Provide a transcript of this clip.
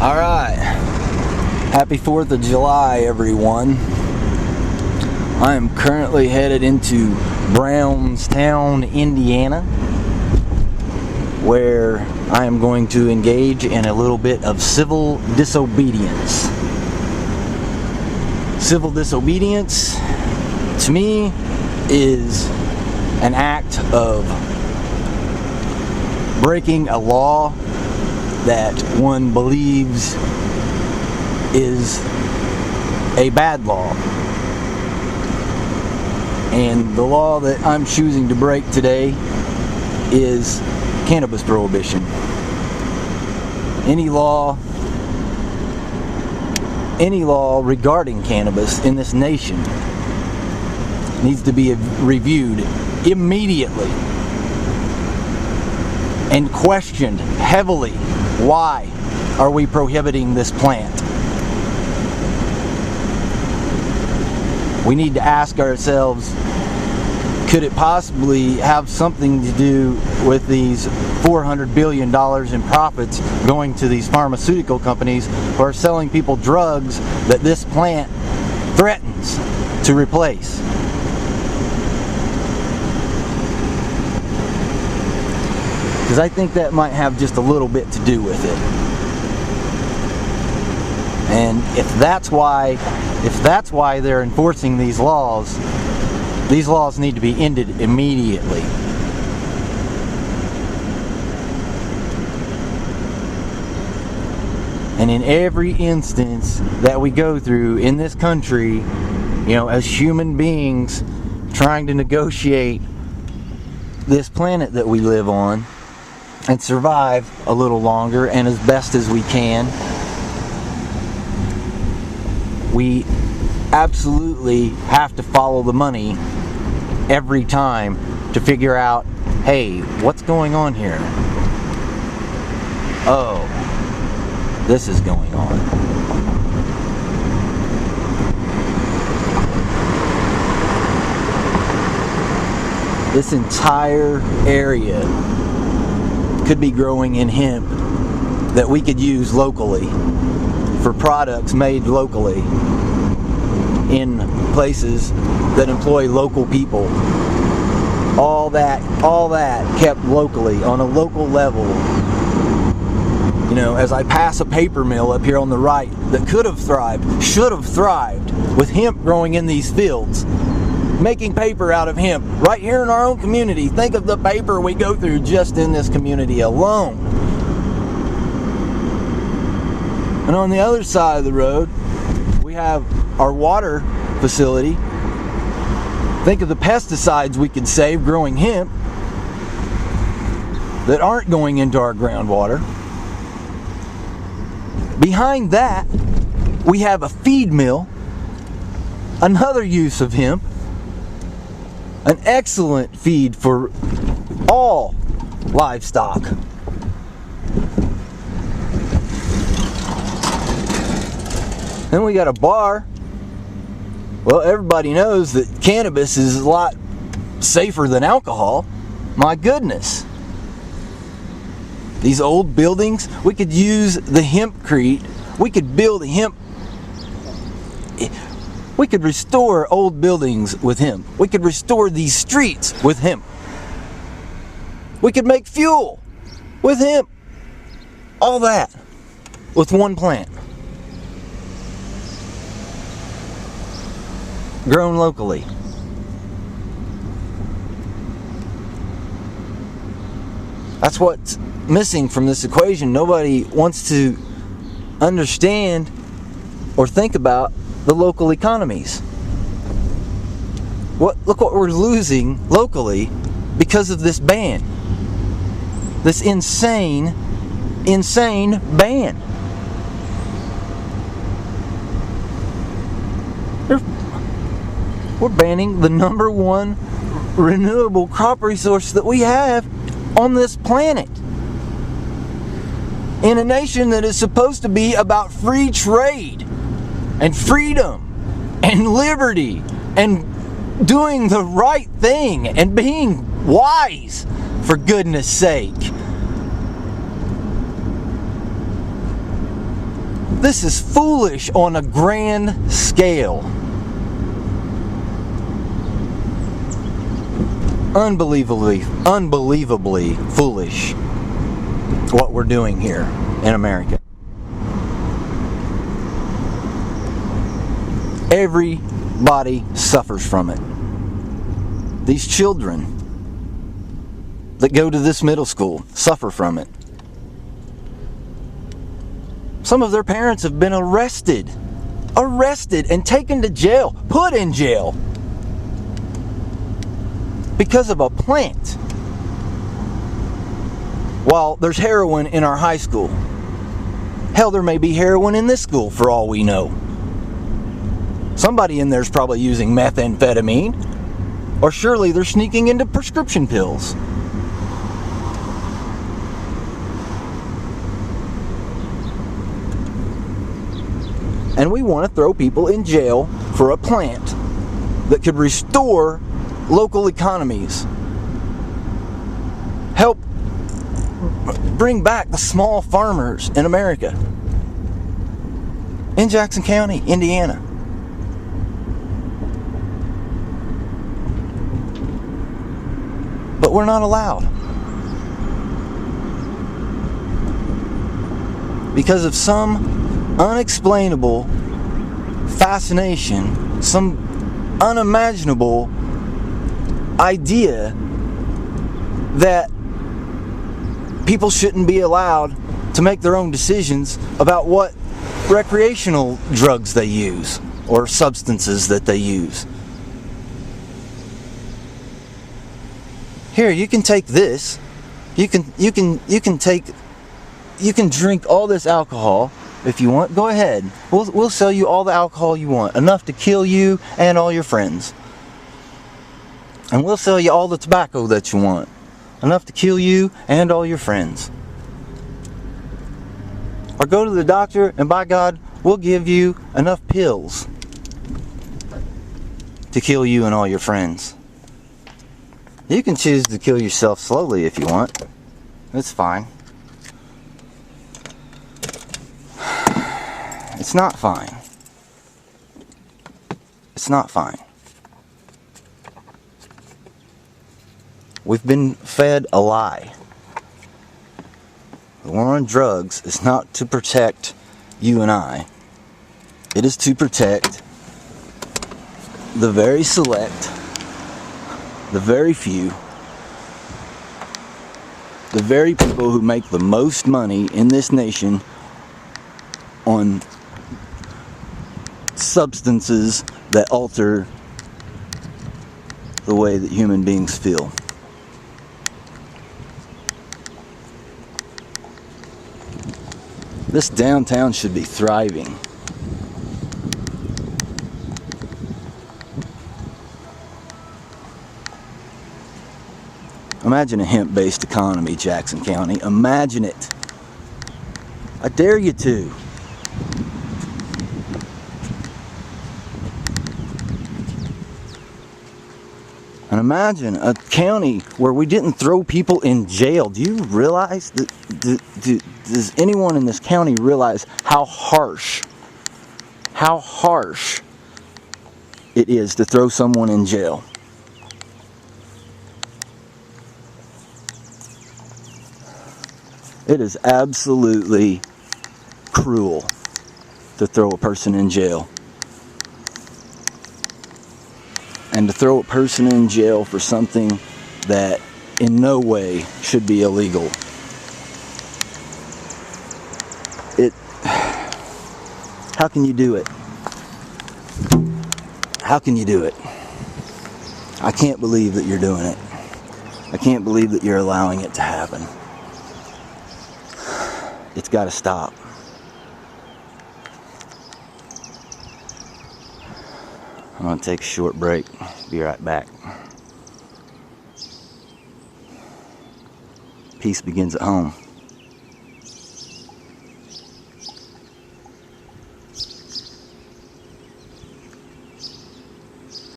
Alright, happy 4th of July everyone. I am currently headed into Brownstown, Indiana, where I am going to engage in a little bit of civil disobedience. Civil disobedience, to me, is an act of breaking a law that one believes is a bad law. And the law that I'm choosing to break today is cannabis prohibition. Any law regarding cannabis in this nation needs to be reviewed immediately and questioned heavily. Why are we prohibiting this plant? We need to ask ourselves, could it possibly have something to do with these $400 billion in profits going to these pharmaceutical companies who are selling people drugs that this plant threatens to replace? Because I think that might have just a little bit to do with it. And if that's why they're enforcing these laws need to be ended immediately. And in every instance that we go through in this country, as human beings trying to negotiate this planet that we live on and survive a little longer and as best as we can, we absolutely have to follow the money every time to figure out, hey, what's going on here? Oh, this is going on. This entire area could be growing in hemp that we could use locally for products made locally in places that employ local people. All that kept locally on a local level. As I pass a paper mill up here on the right that could have thrived, should have thrived with hemp growing in these fields, making paper out of hemp right here in our own community. Think of the paper we go through just in this community alone. And on the other side of the road, we have our water facility. Think of the pesticides we could save growing hemp that aren't going into our groundwater. Behind that, we have a feed mill, another use of hemp, an excellent feed for all livestock. Then we got a bar. Well, everybody knows that cannabis is a lot safer than alcohol. My goodness. These old buildings, we could use the hempcrete. We could build hemp. We could restore old buildings with hemp. We could restore these streets with hemp. We could make fuel with hemp. All that with one plant. Grown locally. That's what's missing from this equation. Nobody wants to understand or think about the local economies. Look what we're losing locally because of this ban. This insane ban. We're banning the number one renewable crop resource that we have on this planet. In a nation that is supposed to be about free trade and freedom and liberty and doing the right thing and being wise, for goodness sake. This is foolish on a grand scale. Unbelievably foolish what we're doing here in America. Everybody suffers from it. These children that go to this middle school suffer from it. Some of their parents have been arrested and taken to jail, put in jail, because of a plant. While there's heroin in our high school. Hell, there may be heroin in this school for all we know. Somebody in there's probably using methamphetamine, or surely they're sneaking into prescription pills. And we want to throw people in jail for a plant that could restore local economies. Help bring back the small farmers in America. In Jackson County, Indiana. But we're not allowed. Because of some unexplainable fascination, some unimaginable idea that people shouldn't be allowed to make their own decisions about what recreational drugs they use or substances that they use. Here, you can take this. You can drink all this alcohol if you want. Go ahead. We'll sell you all the alcohol you want, enough to kill you and all your friends. And we'll sell you all the tobacco that you want, enough to kill you and all your friends. Or go to the doctor and by God, we'll give you enough pills to kill you and all your friends. You can choose to kill yourself slowly if you want. It's fine. It's not fine. It's not fine. We've been fed a lie. The war on drugs is not to protect you and I. It is to protect the very select, the very few, the very people who make the most money in this nation on substances that alter the way that human beings feel. This downtown should be thriving. Imagine a hemp-based economy, Jackson County. Imagine it. I dare you to. And imagine a county where we didn't throw people in jail. Do you realize that? Does anyone in this county realize how harsh it is to throw someone in jail? It is absolutely cruel to throw a person in jail. And to throw a person in jail for something that in no way should be illegal. How can you do it? How can you do it? I can't believe that you're doing it. I can't believe that you're allowing it to happen. It's got to stop. I'm going to take a short break. Be right back. Peace begins at home.